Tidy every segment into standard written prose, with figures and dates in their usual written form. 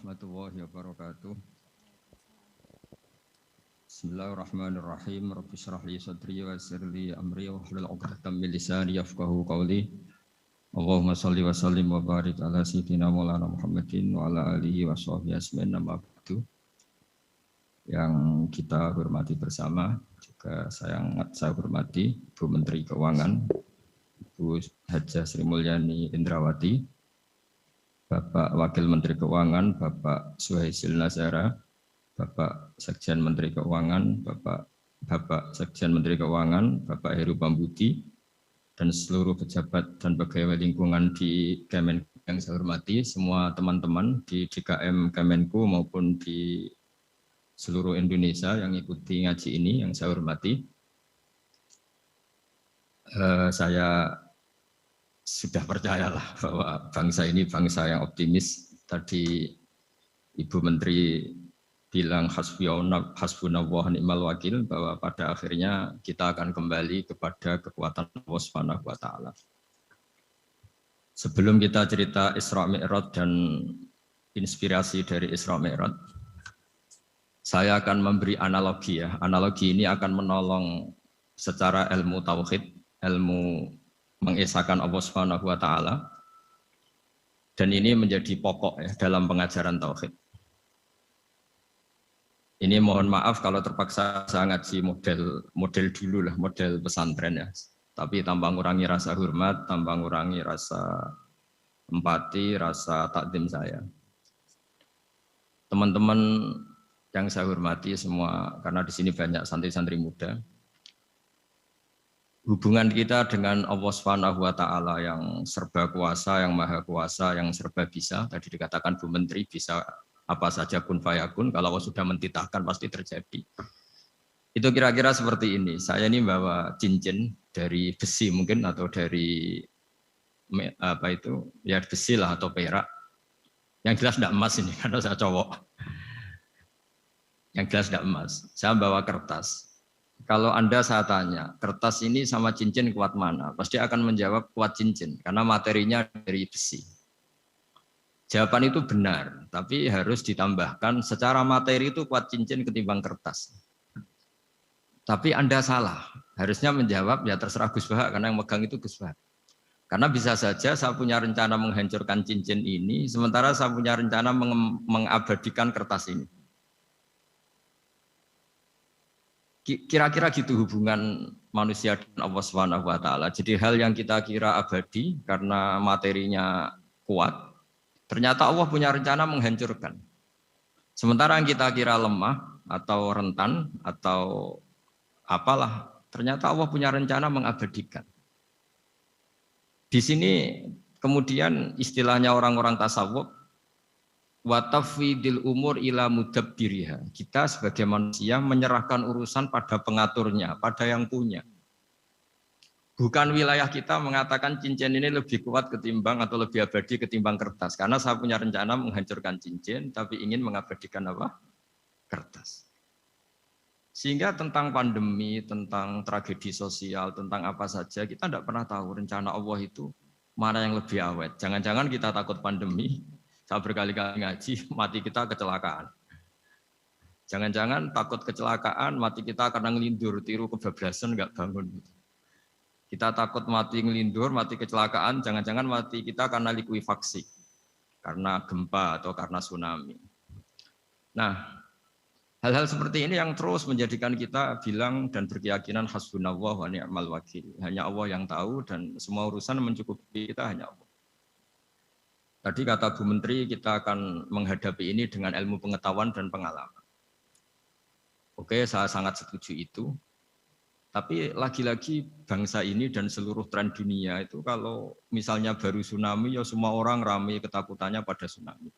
warahmatullahi wabarakatuh. Bismillahirrahmanirrahim. Rabbi shrah li sadri wa yassir li amri wa hlul 'uqdatam min lisani yafqahu qawli. Allahumma shalli wa sallim wa barik ala sayyidina Maulana Muhammadin wa ala alihi wa sahbihi ajmain. Amma ba'du. Yang kita hormati bersama, juga saya hormati Bu Menteri Keuangan, Bu Hajah Sri Mulyani Indrawati, Bapak Wakil Menteri Keuangan, Bapak Suhaisil Nazara, Bapak Sekjen Menteri Keuangan, Bapak Sekjen Menteri Keuangan, Bapak Heru Pambudi, dan seluruh pejabat dan pegawai lingkungan di Kemenku yang saya hormati, semua teman-teman di DKM Kemenku maupun di seluruh Indonesia yang ikuti ngaji ini yang saya hormati. Saya sudah percayalah bahwa bangsa ini bangsa yang optimis. Tadi Ibu Menteri bilang hasbunallah ni'mal wakil, bahwa pada akhirnya kita akan kembali kepada kekuatan Allah Subhanahu wa taala. Sebelum kita cerita Isra Mi'raj dan inspirasi dari Isra Mi'raj, saya akan memberi analogi ya. Analogi ini akan menolong secara ilmu tauhid, ilmu mengesahkan Allah Subhanahu wa taala. Dan ini menjadi pokok ya dalam pengajaran tauhid. Ini mohon maaf kalau terpaksa saya ngaji model dulu lah, model pesantren ya. Tapi tanpa ngurangi rasa hormat, tanpa ngurangi rasa empati, rasa takdim saya. Teman-teman yang saya hormati semua, karena di sini banyak santri-santri muda. Hubungan kita dengan Allah Subhanahu wa taala yang serba kuasa, yang maha kuasa, yang serba bisa. Tadi dikatakan Bu Menteri bisa apa saja kun fayakun, kalau Allah sudah mentitahkan pasti terjadi. Itu kira-kira seperti ini. Saya ini bawa cincin dari besi mungkin atau dari apa itu? Ya besi lah atau perak. Yang jelas tidak emas ini karena saya cowok. Yang jelas tidak emas. Saya bawa kertas. Kalau Anda saya tanya, kertas ini sama cincin kuat mana? Pasti akan menjawab kuat cincin, karena materinya dari besi. Jawaban itu benar, tapi harus ditambahkan secara materi itu kuat cincin ketimbang kertas. Tapi Anda salah, harusnya menjawab ya terserah Gus Bahak, karena yang megang itu Gus Bahak. Karena bisa saja saya punya rencana menghancurkan cincin ini, sementara saya punya rencana mengabadikan kertas ini. Kira-kira gitu hubungan manusia dengan Allah Subhanahu wa taala. Jadi hal yang kita kira abadi karena materinya kuat, ternyata Allah punya rencana menghancurkan. Sementara yang kita kira lemah atau rentan atau apalah, ternyata Allah punya rencana mengabadikan. Di sini kemudian istilahnya orang-orang tasawuf, wa tafwidil umur ila mudabbiriha. Kita sebagai manusia menyerahkan urusan pada pengaturnya, pada yang punya. Bukan wilayah kita mengatakan cincin ini lebih kuat ketimbang atau lebih abadi ketimbang kertas. Karena saya punya rencana menghancurkan cincin, tapi ingin mengabadikan apa? Kertas. Sehingga tentang pandemi, tentang tragedi sosial, tentang apa saja, kita tidak pernah tahu rencana Allah itu mana yang lebih awet. Jangan-jangan kita takut pandemi, saya berkali-kali ngaji, mati kita kecelakaan. Jangan-jangan takut kecelakaan, mati kita karena ngelindur, tiru kebablasan, nggak bangun. Kita takut mati ngelindur, mati kecelakaan, jangan-jangan mati kita karena likuifaksi, karena gempa atau karena tsunami. Nah, hal-hal seperti ini yang terus menjadikan kita bilang dan berkeyakinan hasbunallah wa ni'mal wakil. Hanya Allah yang tahu dan semua urusan mencukupi kita hanya Allah. Tadi kata Bu Menteri kita akan menghadapi ini dengan ilmu pengetahuan dan pengalaman. Oke, saya sangat setuju itu. Tapi lagi-lagi bangsa ini dan seluruh tren dunia itu kalau misalnya baru tsunami ya semua orang ramai ketakutannya pada tsunami.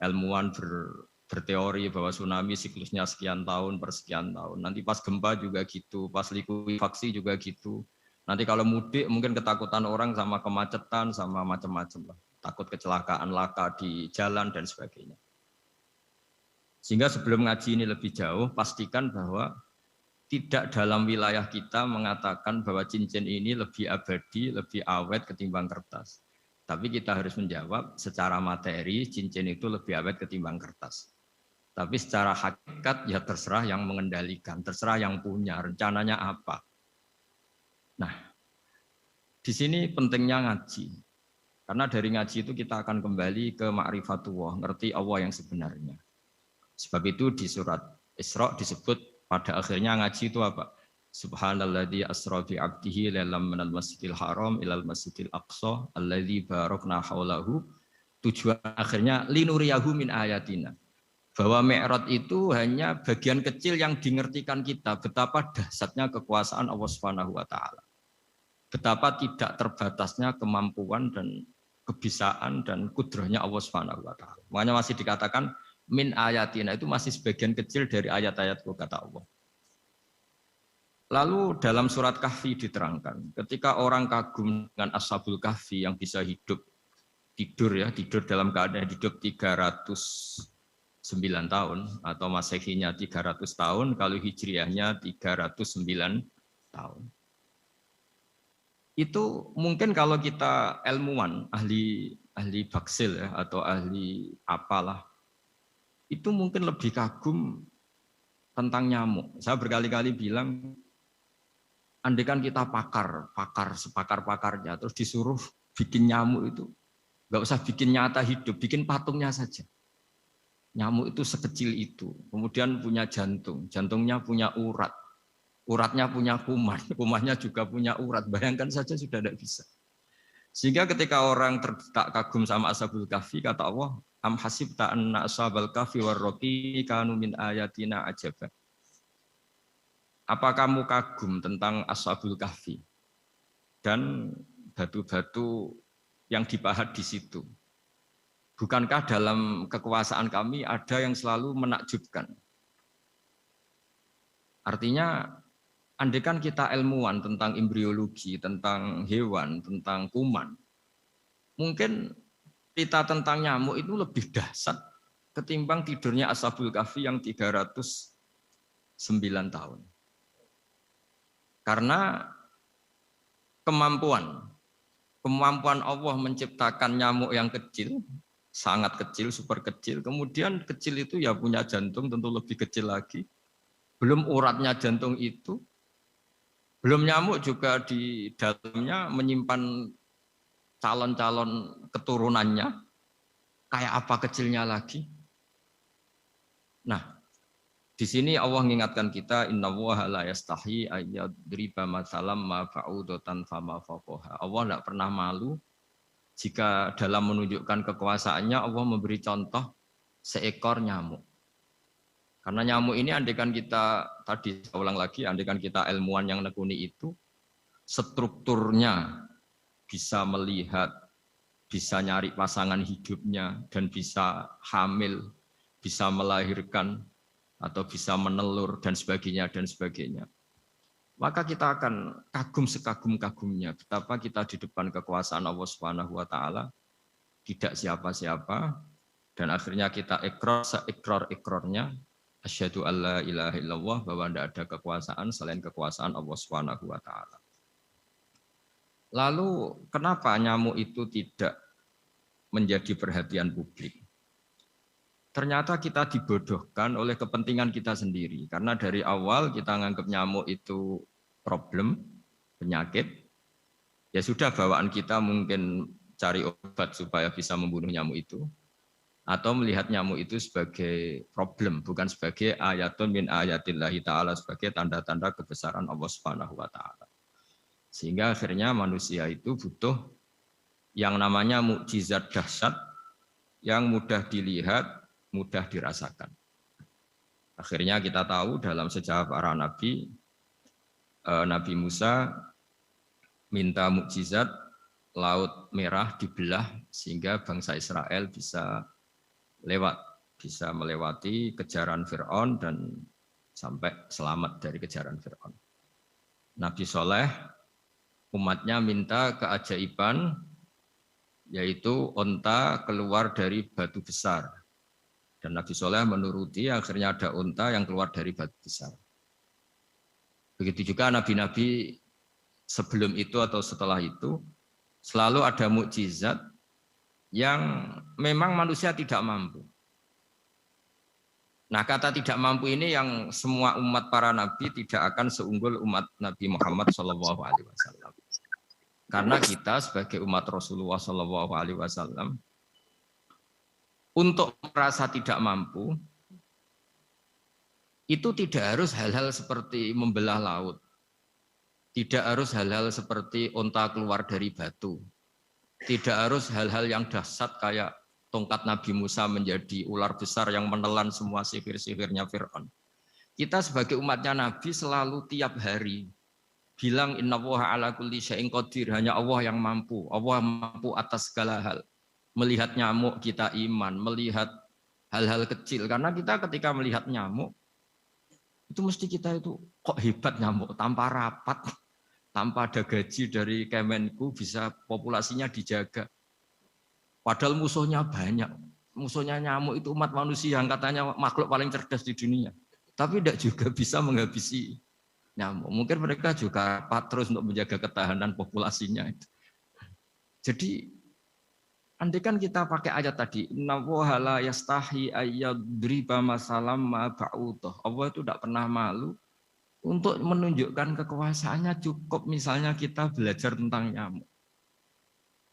Ilmuwan berteori bahwa tsunami siklusnya sekian tahun per sekian tahun. Nanti pas gempa juga gitu, pas likuifaksi juga gitu. Nanti kalau mudik mungkin ketakutan orang sama kemacetan sama macam-macam lah. Takut kecelakaan laka di jalan dan sebagainya. Sehingga sebelum ngaji ini lebih jauh, pastikan bahwa tidak dalam wilayah kita mengatakan bahwa cincin ini lebih abadi, lebih awet ketimbang kertas. Tapi kita harus menjawab secara materi cincin itu lebih awet ketimbang kertas. Tapi secara hakikat ya terserah yang mengendalikan, terserah yang punya, rencananya apa. Nah, di sini pentingnya ngaji. Karena dari ngaji itu kita akan kembali ke ma'rifatullah, ngerti Allah yang sebenarnya. Sebab itu di surat Isra disebut pada akhirnya ngaji itu apa? Subhanalladzi asra bi 'abdihi lailam minal masjidil haram ilal masjidil aqsa alladzi barakna haulahu. Tujuan akhirnya linuriyahu min ayatina. Bahwa Mi'raj itu hanya bagian kecil yang dingertikan kita betapa dahsyatnya kekuasaan Allah Subhanahu wa taala. Betapa tidak terbatasnya kemampuan dan kebisaan dan kudrahnya Allah Subhanahu wa taala. Makanya masih dikatakan min ayatina, itu masih sebagian kecil dari ayat-ayat kata Allah. Lalu dalam surat Kahfi diterangkan, ketika orang kagum dengan Ashabul Kahfi yang bisa hidup tidur dalam keadaan hidup 309 tahun atau Masehinya 300 tahun, kalau Hijriahnya 309 tahun. Itu mungkin kalau kita ilmuwan, ahli baksil ya, atau ahli apalah, itu mungkin lebih kagum tentang nyamuk. Saya berkali-kali bilang, andaikan kita sepakar-pakarnya, terus disuruh bikin nyamuk itu, nggak usah bikin nyata hidup, bikin patungnya saja. Nyamuk itu sekecil itu, kemudian punya jantung, jantungnya punya urat, uratnya punya kuman, kumannya juga punya urat. Bayangkan saja sudah tidak bisa. Sehingga ketika orang tak kagum sama Ashabul Kahfi, kata Allah, am hasibta anna ashabal kahfi warraqi kanu min ayatina ajaba. Apa kamu kagum tentang Ashabul Kahfi dan batu-batu yang dipahat di situ? Bukankah dalam kekuasaan kami ada yang selalu menakjubkan? Artinya, andaikan kita ilmuwan tentang embriologi, tentang hewan, tentang kuman, mungkin cerita tentang nyamuk itu lebih dahsyat ketimbang tidurnya Ashabul Kahfi yang 309 tahun. Karena kemampuan Allah menciptakan nyamuk yang kecil, sangat kecil, super kecil. Kemudian kecil itu ya punya jantung, tentu lebih kecil lagi. Belum uratnya jantung itu, belum nyamuk juga di dalamnya menyimpan calon-calon keturunannya. Kayak apa kecilnya lagi? Nah, di sini Allah mengingatkan kita, innallaha la yastahi ayyadriba mathalam ma ba'udatan fama fawqaha. Allah tidak pernah malu jika dalam menunjukkan kekuasaannya Allah memberi contoh seekor nyamuk. Karena nyamuk ini andaikan kita, tadi saya ulang lagi, andaikan kita ilmuwan yang nekuni itu, strukturnya bisa melihat, bisa nyari pasangan hidupnya, dan bisa hamil, bisa melahirkan, atau bisa menelur, dan sebagainya, dan sebagainya. Maka kita akan kagum sekagum-kagumnya betapa kita di depan kekuasaan Allah Subhanahu wa taala tidak siapa-siapa, dan akhirnya kita ikrar-ikrarnya asyhadu alla ilaha illallah, bahwa tidak ada kekuasaan selain kekuasaan Allah Subhanahu wa taala. Lalu kenapa nyamuk itu tidak menjadi perhatian publik? Ternyata kita dibodohkan oleh kepentingan kita sendiri. Karena dari awal kita menganggap nyamuk itu problem, penyakit. Ya sudah, bawaan kita mungkin cari obat supaya bisa membunuh nyamuk itu. Atau melihat nyamuk itu sebagai problem, bukan sebagai ayatun min ayatillahi ta'ala, sebagai tanda-tanda kebesaran Allah Subhanahu wa ta'ala. Sehingga akhirnya manusia itu butuh yang namanya mukjizat dahsyat yang mudah dilihat, mudah dirasakan. Akhirnya kita tahu dalam sejarah para nabi, Nabi Musa minta mukjizat Laut Merah dibelah sehingga bangsa Israel bisa melewati kejaran Fir'aun dan sampai selamat dari kejaran Fir'aun. Nabi Soleh umatnya minta keajaiban, yaitu onta keluar dari batu besar. Dan Nabi Soleh menuruti, akhirnya ada unta yang keluar dari batu besar. Begitu juga nabi-nabi sebelum itu atau setelah itu, selalu ada mukjizat yang memang manusia tidak mampu. Nah, kata tidak mampu ini yang semua umat para nabi tidak akan seunggul umat Nabi Muhammad SAW. Karena kita sebagai umat Rasulullah SAW untuk merasa tidak mampu itu tidak harus hal-hal seperti membelah laut, tidak harus hal-hal seperti onta keluar dari batu, tidak harus hal-hal yang dahsyat kayak tongkat Nabi Musa menjadi ular besar yang menelan semua sihir-sihirnya Fir'aun. Kita sebagai umatnya Nabi selalu tiap hari bilang innallaha ala kulli syai'in qadir, hanya Allah yang mampu. Allah mampu atas segala hal. Melihat nyamuk kita iman, melihat hal-hal kecil. Karena kita ketika melihat nyamuk, itu mesti kita itu kok hebat nyamuk, tanpa rapat, tanpa ada gaji dari Kemenku bisa populasinya dijaga. Padahal musuhnya banyak. Musuhnya nyamuk itu umat manusia yang katanya makhluk paling cerdas di dunia. Tapi tidak juga bisa menghabisi nyamuk. Mungkin mereka juga terus untuk menjaga ketahanan populasinya. Jadi, andai kan kita pakai ayat tadi, innallaha la yastahi ayyadriba masalam ma ba'udah. Allah itu tidak pernah malu untuk menunjukkan kekuasaannya. Cukup misalnya kita belajar tentang nyamuk.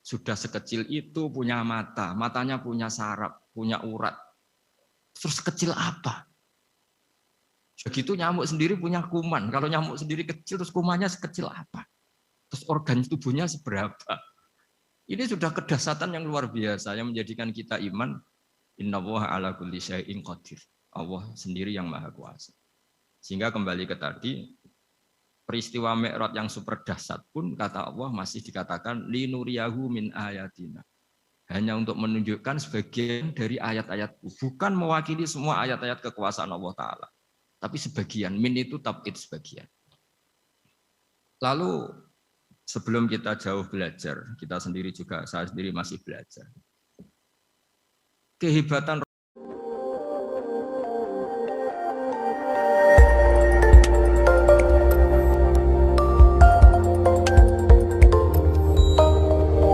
Sudah sekecil itu punya mata, matanya punya saraf, punya urat. Terus kecil apa? Begitu nyamuk sendiri punya kuman. Kalau nyamuk sendiri kecil, terus kumannya sekecil apa? Terus organ tubuhnya seberapa? Ini sudah kedahsyatan yang luar biasa yang menjadikan kita iman. Innallaha ala kulli syai'in qadir. Allah sendiri yang maha kuasa. Sehingga kembali ke tadi, peristiwa Mi'raj yang super dahsyat pun kata Allah masih dikatakan linuriyahu min ayatina. Hanya untuk menunjukkan sebagian dari ayat-ayatku. Bukan mewakili semua ayat-ayat kekuasaan Allah Ta'ala. Tapi sebagian, min itu tab'id sebagian. Lalu sebelum kita jauh belajar, kita sendiri juga, saya sendiri masih belajar. Kehebatan